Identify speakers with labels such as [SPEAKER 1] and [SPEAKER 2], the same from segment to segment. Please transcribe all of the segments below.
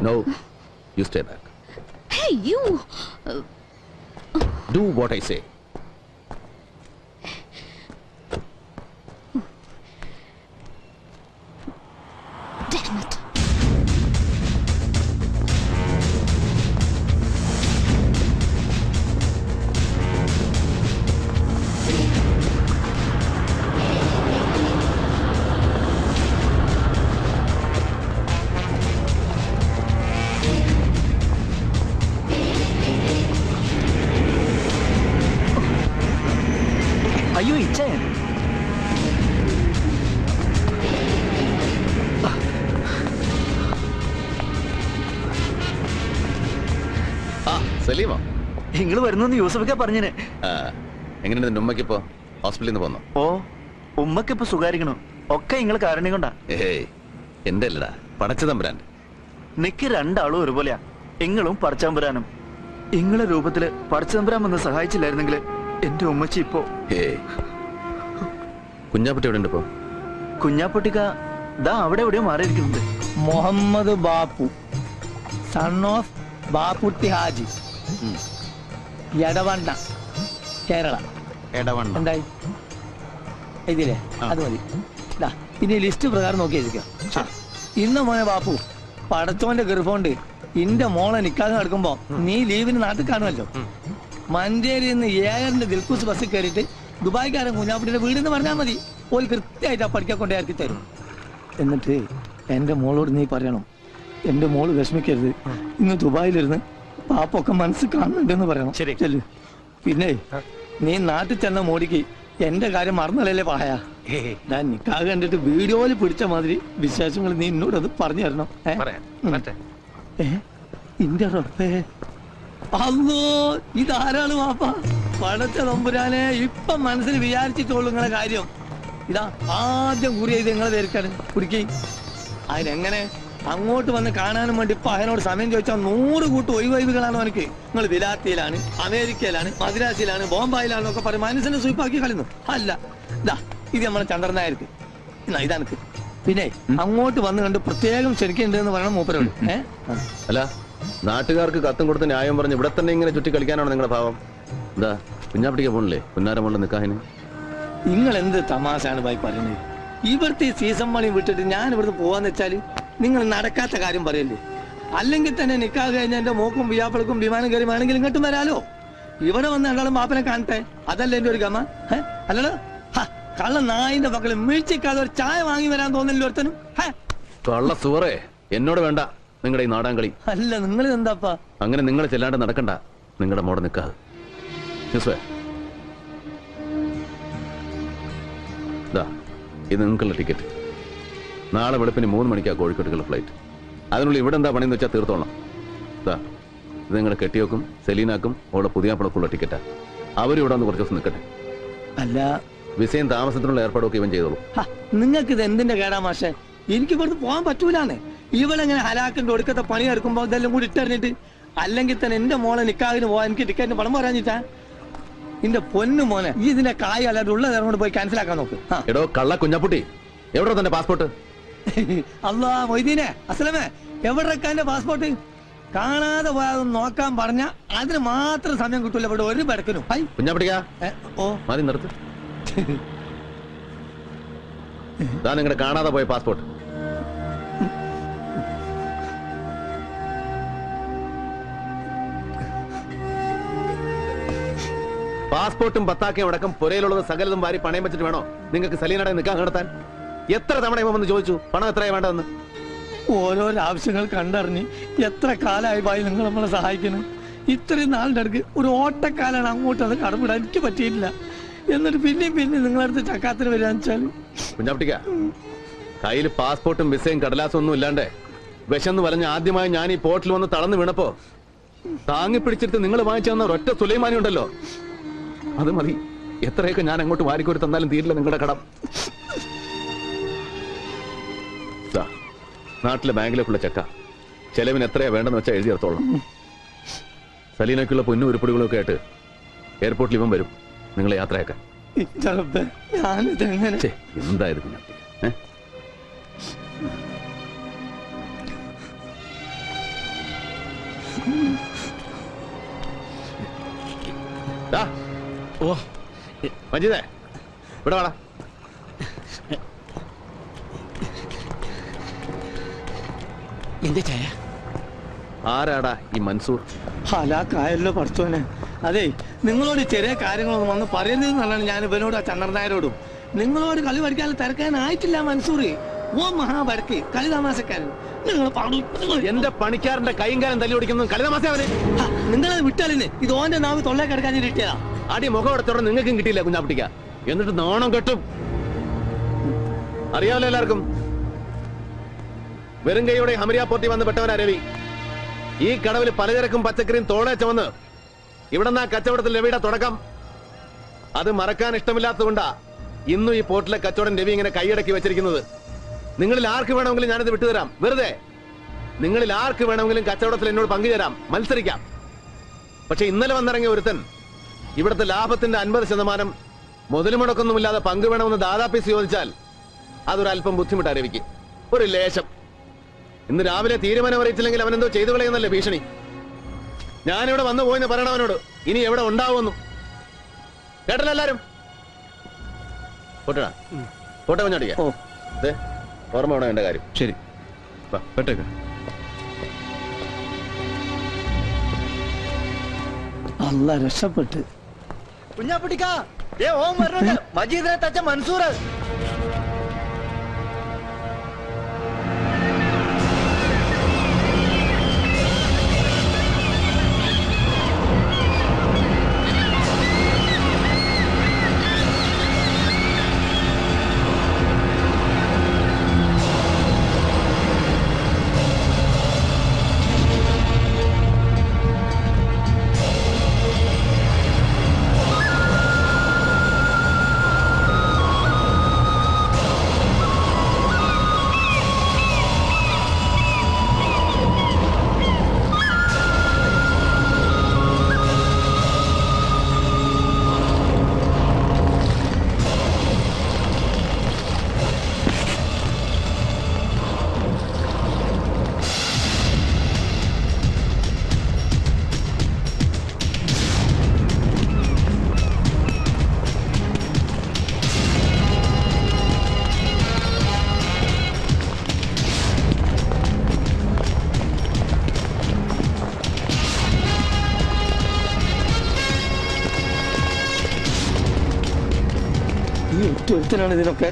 [SPEAKER 1] No, you stay back.
[SPEAKER 2] Hey, you!
[SPEAKER 1] Do what I say.
[SPEAKER 2] Damn it!
[SPEAKER 3] അയ്യോ ഇച്ഛൻ
[SPEAKER 1] സലീമോ
[SPEAKER 3] നിങ്ങൾ വരുന്നെന്ന് യൂസഫൊക്കെ പറഞ്ഞിനെ.
[SPEAKER 1] എങ്ങനെയുണ്ട് നിന്റെ ഉമ്മക്കിപ്പോ ഹോസ്പിറ്റലിൽ നിന്ന് പോന്നോ?
[SPEAKER 3] ഓ ഉമ്മക്കിപ്പോ സുഖാരിക്കണു. ഒക്കെ നിങ്ങൾ കാരണം കൊണ്ടാ.
[SPEAKER 1] ഏയ് എന്റെ അല്ലടാ, പടച്ചതമ്പുരാൻ.
[SPEAKER 3] നിക്ക് രണ്ടാളും ഒരുപോലെയാ. നിങ്ങളും പടച്ചതമ്പുരാനും. നിങ്ങളെ രൂപത്തില് പടച്ചതമ്പുരാൻ വന്ന് സഹായിച്ചില്ലായിരുന്നെങ്കിൽ എന്റെ ഉമ്മച്ചി ഇപ്പോ.
[SPEAKER 1] കുഞ്ഞാപ്പുട്ടി എവിടെ ഉണ്ട് ഇപ്പോ?
[SPEAKER 3] കുഞ്ഞാപ്പൊട്ടിക്ക ദാ അവിടെ എവിടെയോ മാറിയിരിക്കുന്നുണ്ട്.
[SPEAKER 4] Muhammad Bappu, son of Bapputty Haji, Edavanna, Kerala. എന്തായി ഇതില്ലേ? അത് മതി. ഇനി ലിസ്റ്റ് പ്രകാരം നോക്കി എഴുതിക്കാം. ഇന്ന് മോനെ ബാപ്പു, പടച്ചോന്റെ ഗർഭമുണ്ട് ഇന്റെ മോളെ നിക്കാതെ നടക്കുമ്പോ നീ ലീവിന് നാട്ടിൽ കാണുമല്ലോ. മഞ്ചേരിയിൽ നിന്ന് ഏഴറിന്റെ ദിൽക്കൂസ് ബസ്സിൽ കയറിയിട്ട് ദുബായിക്കാരൻ കുഞ്ഞാപ്പുട്ടിയുടെ വീടെന്ന് പറഞ്ഞാൽ മതി. ഓൽ കൃത്യമായിട്ട് ആ പഠിക്കാൻ കൊണ്ടേ ഇറക്കി തരും. എന്നിട്ട് എന്റെ മോളോട് നീ പറയണം, എന്റെ മോള് വിഷമിക്കരുത്, ഇന്ന് ദുബായിലിരുന്ന് പാപ്പൊക്കെ മനസ്സിൽ കാണുന്നുണ്ടെന്ന് പറയണം. ചെല്ലു. പിന്നെ നീ നാട്ടിൽ ചെന്ന മോടിക്ക് എന്റെ കാര്യം മറന്നല്ലേ പായ. ഞാൻ നിക്കാതെ കണ്ടിട്ട് വീഡിയോയിൽ പിടിച്ച മാതിരി വിശേഷങ്ങൾ നീ എന്നോടത് പറഞ്ഞു തരണം. ഇന്റെ റബ്ബേ, അല്ലോ ഇതാരാണ് വാപ്പ? പടച്ച തമ്പുരാനെ, ഇപ്പൊ മനസ്സിൽ വിചാരിച്ചിട്ടുള്ളൂ നിങ്ങളെ കാര്യം. ഇതാ ആദ്യം കുറി ചെയ്ത് നിങ്ങളെ ധരിക്കാണ് കുടിക്കി. അതിനെങ്ങനെ അങ്ങോട്ട് വന്ന് കാണാനും വേണ്ടി ഇപ്പൊ അതിനോട് സമയം ചോദിച്ചാൽ 100 കൂട്ട് ഒഴിവൊഴിവുകളാണ് അവനക്ക്. നിങ്ങൾ വിലാത്തിയിലാണ്, അമേരിക്കയിലാണ്, മദ്രാസിലാണ്, ബോംബായിലാണെന്നൊക്കെ പറയും. മനസ്സിനെ സ്വീപ്പാക്കി കളയുന്നു. അല്ല ഇതാ ഇത് നമ്മളെ ചന്ദ്രനായർക്ക്. എന്നാ ഇതാനക്ക്. പിന്നെ അങ്ങോട്ട് വന്ന് കണ്ട് പ്രത്യേകം ക്ഷണിക്കുന്നുണ്ടെന്ന് പറയണം മൂപ്പരോട്.
[SPEAKER 1] അല്ല, നാട്ടുകാർക്ക് കത്തും കൊടുത്ത് ന്യായം പറഞ്ഞ് ഇവിടെ തന്നെ ഇങ്ങനെ ചുറ്റി കളിക്കാനാണ് നിങ്ങളുടെ ഭാവം? എന്താ കുഞ്ഞാപ്പിടിക്കാൻ പോണില്ലേ പുന്നാരം കൊണ്ട് നിൽക്കാഹിന്?
[SPEAKER 4] നിങ്ങൾ എന്ത് തമാശാണ് ഭായി പറയുന്നത്? ഇവിടുത്തെ സീസൺ പണി വിട്ടിട്ട് ഞാൻ ഇവിടുന്ന് പോവാന്ന് വെച്ചാല് നിങ്ങൾ നടക്കാത്ത കാര്യം പറയല്ലേ? അല്ലെങ്കിൽ തന്നെ നിക്കാതെ കഴിഞ്ഞ എന്റെ മോക്കും വിയാപ്പളക്കും വിമാനം കയറി വേണമെങ്കിൽ ഇങ്ങോട്ടും വരാലോ. ഇവിടെ വന്ന് രണ്ടാളും ബാപ്പനെ കാണട്ടെ, അതല്ല എന്റെ ഒരു ഗമ. അല്ലല്ലോ കള്ള നായിന്റെ മക്കള് വീഴ്ചക്കാതെ ഒരു ചായ വാങ്ങി വരാൻ തോന്നില്ല ഒരുത്തനും.
[SPEAKER 1] കള്ള സുവറേ, എന്നോട് വേണ്ട നിങ്ങളുടെ ഈ നാടാൻ കളി.
[SPEAKER 4] അല്ല നിങ്ങൾ എന്താപ്പാ
[SPEAKER 1] അങ്ങനെ നിങ്ങൾ ചെല്ലാണ്ട് നടക്കണ്ട. നിങ്ങളുടെ മോടെ നിൽക്കാതെ ഇത് നിങ്ങൾക്കുള്ള ടിക്കറ്റ്. നാളെ വെളുപ്പിന് 3 മണിക്കാണ് കോഴിക്കോട്ടേക്കുള്ള ഫ്ലൈറ്റ്. അതിനുള്ളിൽ ഇവിടെ എന്താ പണിയെന്ന് വെച്ചാൽ തീർത്തോളാം. ഇത് നിങ്ങളുടെ കെട്ടിയോക്കും സെലീനാക്കും അവിടെ പുതിയാപ്പളക്കുള്ള ടിക്കറ്റാ. അവരും ഇവിടെ വന്ന് കുറച്ച് ദിവസം നിൽക്കട്ടെ.
[SPEAKER 4] അല്ല
[SPEAKER 1] വിസയും താമസത്തിനുള്ള ഏർപ്പാടൊക്കെ ഇവൻ ചെയ്തോളൂ.
[SPEAKER 4] നിങ്ങൾക്ക് ഇത് എന്തിന്റെ കേടാ മാഷെ? എനിക്ക് ഇവിടുന്ന് പോകാൻ പറ്റൂലാന്ന്. ഇവിടെ ഇങ്ങനെ ഹലാക്കിന്റെ ഒടുക്കത്തെ പണി എടുക്കുമ്പോ ഇതെല്ലാം കൂടി ഇട്ടറിഞ്ഞിട്ട് അല്ലെങ്കിൽ തന്നെ എന്റെ മോളെ നിക്കാഹിന് പോവാൻ എനിക്ക് ടിക്കറ്റിന് പണം പറയാഞ്ഞിട്ടാ? എന്റെ പൊന്നു മോനെ, ഈ ഇതിന്റെ കായ് അല്ലാതെ ഉള്ള നേരം കൊണ്ട് പോയി ക്യാൻസൽ ആക്കാൻ നോക്ക്.
[SPEAKER 1] എടോ കള്ള കുഞ്ഞാപ്പുട്ടി, എവിടെ തന്റെ പാസ്പോർട്ട്?
[SPEAKER 4] അല്ലാ മൊയ്തീനെ, അസ്ലമേ, എവിടെക്കാ എന്റെ പാസ്പോർട്ട്? കാണാതെ പോയാതൊന്ന് നോക്കാൻ പറഞ്ഞ അതിന് മാത്രം സമയം കിട്ടൂല ഇവിടെ ഒരു പെടക്കനും.
[SPEAKER 1] കുഞ്ഞാപ്പുട്ടിക്കാ,
[SPEAKER 4] ഓ
[SPEAKER 1] മതി നിർത്ത്. നിങ്ങളുടെ കാണാതെ പോയ പാസ്പോർട്ട്. പാസ്പോർട്ടും പത്താക്കയും അടക്കം പുരയിലുള്ളത് സകലതും വാരി പണയം വെച്ചിട്ട് വേണോ നിങ്ങൾക്ക് സലീനയുടെ നിൽക്കാൻ നടത്താൻ? എത്ര തവണ ഇവ വന്ന് ചോദിച്ചു പണം എത്രയാ വേണ്ടതെന്ന്?
[SPEAKER 4] ഓരോരോ ആവശ്യങ്ങൾ കണ്ടറിഞ്ഞ് എത്ര കാലമായി ഭായി നിങ്ങൾ നമ്മളെ സഹായിക്കണം. ഇത്രയും നാളിന്റെ അടുക്ക് ഒരു ഓട്ടക്കാലാണ് അങ്ങോട്ട് അത് കടമിടാൻ എനിക്ക് പറ്റിയില്ല. എന്നിട്ട് പിന്നെയും നിങ്ങളടുത്ത് ചക്കാത്തിന് വരികയെന്ന് വെച്ചാൽ
[SPEAKER 1] കുഞ്ഞാപ്പിട്ടിക്ക, കയ്യിൽ പാസ്പോർട്ടും വിസയും കടലാസും ഒന്നും ഇല്ലാണ്ട് വിശന്ന് വലഞ്ഞ് ആദ്യമായി ഞാൻ ഈ പോർട്ടിൽ വന്ന് തളർന്നു വീണപ്പോ താങ്ങി പിടിച്ചിട്ട് നിങ്ങൾ വാങ്ങിച്ചു തന്ന ഒരൊറ്റ സുലൈമാനി ഉണ്ടല്ലോ, അത് മതി. എത്രയൊക്കെ ഞാൻ അങ്ങോട്ട് വാരിക്കോരി തന്നാലും തീരില്ല നിങ്ങളുടെ കടം. നാട്ടിലെ ബാങ്കിലേക്കുള്ള ചെക്ക, ചെലവിന് എത്രയാ വേണ്ടെന്ന് വെച്ചാൽ എഴുതി എടുത്തോളാം. സലീനയ്ക്കുള്ള പൊന്നും ഉരുപ്പടികളും ഒക്കെ ആയിട്ട് എയർപോർട്ടിൽ ഇവൻ വരും നിങ്ങളെ യാത്രയാക്കാൻ. എന്തായിരുന്നു ഓ മജീദേ ഇവിടെ വാടാ.
[SPEAKER 4] എന്റെ ചായ
[SPEAKER 1] ആരാടാ ഈ മൻസൂർ?
[SPEAKER 4] ഹലാക്കായല്ലോ പഠിച്ചോനെ. അതെ, നിങ്ങളോട് ചെറിയ കാര്യങ്ങളൊന്നും വന്ന് പറയുന്നത് നല്ലതാണ്. ഞാൻ ഇവനോട് ആ ചന്ദ്രനായരോടും നിങ്ങളോട് കളി പഠിക്കാൻ തിരക്കാനായിട്ടില്ല മൻസൂർ. ഓ മഹാപരക്ക് കളി തമാശക്കാരൻ. നിങ്ങൾ
[SPEAKER 1] എന്റെ പണിക്കാരന്റെ കൈയും കാലം തല്ലി ഓടിക്കുന്നത് കളിതമാശ അവന്.
[SPEAKER 4] നിങ്ങളത് വിട്ടാലിന് ഇത് ഓന്റെ നാവ് തൊള്ളേ കിടക്കാൻ കിട്ടിയതാ.
[SPEAKER 1] അടി മുഖം എടുത്തോടെ നിങ്ങൾക്കും കിട്ടിയില്ല കുഞ്ഞാപ്പിട്ടിക്ക. എന്നിട്ട് നാണം കെട്ടും. അറിയാമല്ലോ എല്ലാവർക്കും, വെറും കൈയോടെ ഹമരിയ പോർട്ടി വന്ന് പെട്ടവനാ രവി. ഈ കടവിൽ പലചരക്കും പച്ചക്കറിയും തോളെ ചുമന്ന് ഇവിടെന്നാ കച്ചവടത്തിൽ രവിയുടെ തുടക്കം. അത് മറക്കാൻ ഇഷ്ടമില്ലാത്തതുകൊണ്ടാ ഇന്നും ഈ പോർട്ടിലെ കച്ചവടം രവി ഇങ്ങനെ കൈയടക്കി വെച്ചിരിക്കുന്നത്. നിങ്ങളിൽ ആർക്ക് വേണമെങ്കിലും ഞാനിത് വിട്ടുതരാം. വെറുതെ നിങ്ങളിൽ ആർക്ക് വേണമെങ്കിലും കച്ചവടത്തിൽ എന്നോട് പങ്കുചേരാം, മത്സരിക്കാം. പക്ഷെ ഇന്നലെ വന്നിറങ്ങിയ ഒരുത്തൻ ഇവിടുത്തെ ലാഭത്തിന്റെ 50% മുതൽ മുടക്കൊന്നുമില്ലാതെ പങ്കുവേണമെന്ന് ദാദാപ്പീസ് ചോദിച്ചാൽ അതൊരല്പം ബുദ്ധിമുട്ടാ രവിക്ക്. ഒരു ലേശം. ഇന്ന് രാവിലെ തീരുമാനം അറിയിച്ചില്ലെങ്കിൽ അവനെന്തോ ചെയ്തു കളയുന്നല്ലേ ഭീഷണി. ഞാനിവിടെ വന്നു പോയെന്ന് പറയണം അവനോട്. ഇനി എവിടെ ഉണ്ടാവുമെന്നും. കേട്ടല്ലോ എല്ലാരും? പോട്ടടാ, പോട്ടെ കുഞ്ഞാടിക്ക. ഓർമ്മ വേണം എന്റെ കാര്യം.
[SPEAKER 5] ശരി, പെട്ടേക്ക.
[SPEAKER 4] അല്ല രക്ഷപ്പെട്ട്.
[SPEAKER 3] കുഞ്ഞാപ്പിട്ടിക്കാ ഓം വരുന്നുണ്ട്. മജീദിനെ തച്ച മൻസൂർ.
[SPEAKER 4] ഒരുത്തനാണ് ഇതിനൊക്കെ.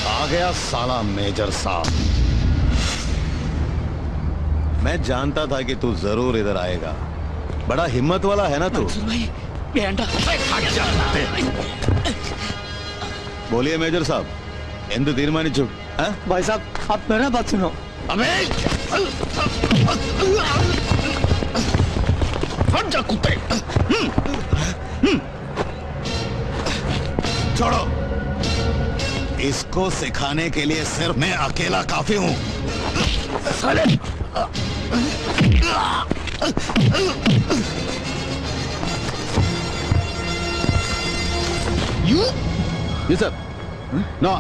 [SPEAKER 6] आ गया साला मेजर साहब। मैं जानता था कि तू जरूर इधर आएगा। बड़ा हिम्मत वाला है ना तू? बोलिए मेजर साहब, എന്ത് തീരുമാനിച്ചു?
[SPEAKER 4] भाई साहब आप मेरा बात सुनो.
[SPEAKER 6] अबे हट जा कुत्ते. छोड़ो. इसको सिखाने के लिए सिर्फ मैं अकेला काफी हूं. साले
[SPEAKER 1] ये सब नो.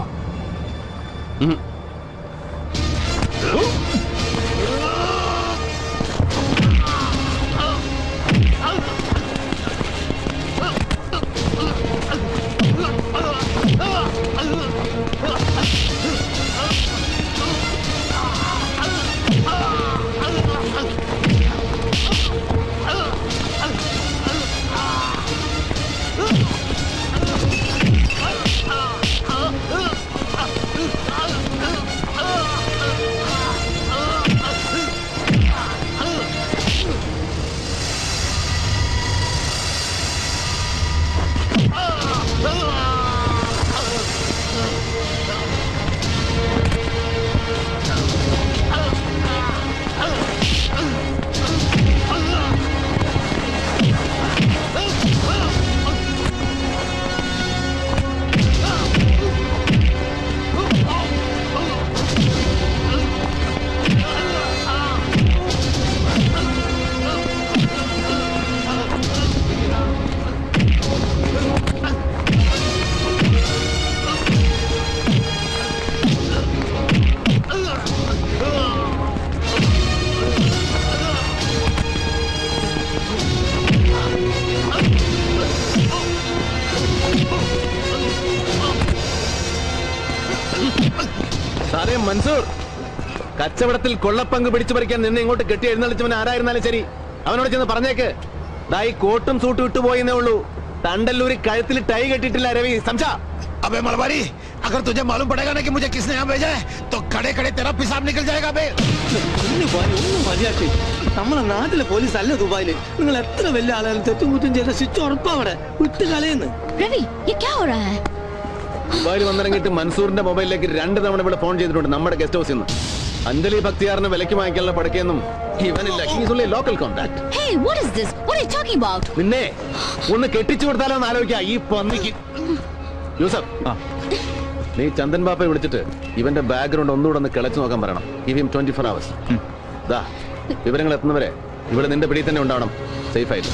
[SPEAKER 1] മൻസൂർ, കച്ചവടത്തിൽ കൊള്ളപ്പങ്ക് പിടിച്ചു പറിക്കാൻ നിന്നെ ഇങ്ങോട്ട് കെട്ടി എഴുന്നള്ളിച്ചവൻ ആരായിരുന്നാലും ശരി, അവനോട് ചെന്ന് പറഞ്ഞേക്ക്, ദാ ഈ കോട്ടും സൂട്ടും ഇട്ടുപോയെന്നേ ഉള്ളൂ, തണ്ടല്ലൂരി കഴുത്തിൽ ടൈ കെട്ടിയിട്ടില്ല രവി, സംസാ.
[SPEAKER 6] अबे मलबारी, अगर तुझे मालूम पड़ेगा ना कि मुझे किसने यहाँ भेजा है, तो खड़े खड़े तेरा पेशाब निकल जाएगा बे।
[SPEAKER 4] ഒന്നും മതിയാക്കി. നമ്മളെ നാട്ടിലെ പോലീസ് അല്ല ദുബായില്. നിങ്ങൾ എത്ര വലിയ ആളായാലും തെറ്റും കുറ്റും ചെയ്ത സ്വിച്ച് ഉറപ്പവിടെ വിട്ട് കളയുന്നു.
[SPEAKER 2] रवि ये क्या हो रहा है?
[SPEAKER 1] ദുബായിൽ വന്നിറങ്ങിയിട്ട് മൻസൂറിന്റെ മൊബൈലിലേക്ക് 2 തവണ ഇവിടെ ഫോൺ ചെയ്തിട്ടുണ്ട് നമ്മുടെ ഗസ്റ്റ് ഹൗസിൽ നിന്ന്. അഞ്ജലി ഭക്തിയാറിന് വിലക്ക് വാങ്ങിക്കാനുള്ള പടക്കൊന്നും ഇവനില്ല. He's only local contact.
[SPEAKER 2] Hey, what is this? What are you talking about?
[SPEAKER 1] നിന്നെ ഒന്ന് കെട്ടിച്ചു കൊടുത്താലോ എന്ന് ആലോചിക്കാം ഈ പന്നിക്ക്. യൂസഫ്, നീ ചന്ദൻ ബാപ്പയെ വിളിച്ചിട്ട് ഇവന്റെ ബാക്ക്ഗ്രൗണ്ട് ഒന്നുകൂടെ ഒന്ന് കിളച്ചു നോക്കാൻ പറയണം. Give him 24 hours. ദാ വിവരങ്ങൾ എത്തുന്നവരെ ഇവിടെ നിന്റെ പിടിയിൽ തന്നെ ഉണ്ടാവണം, സേഫ് ആയിട്ട്.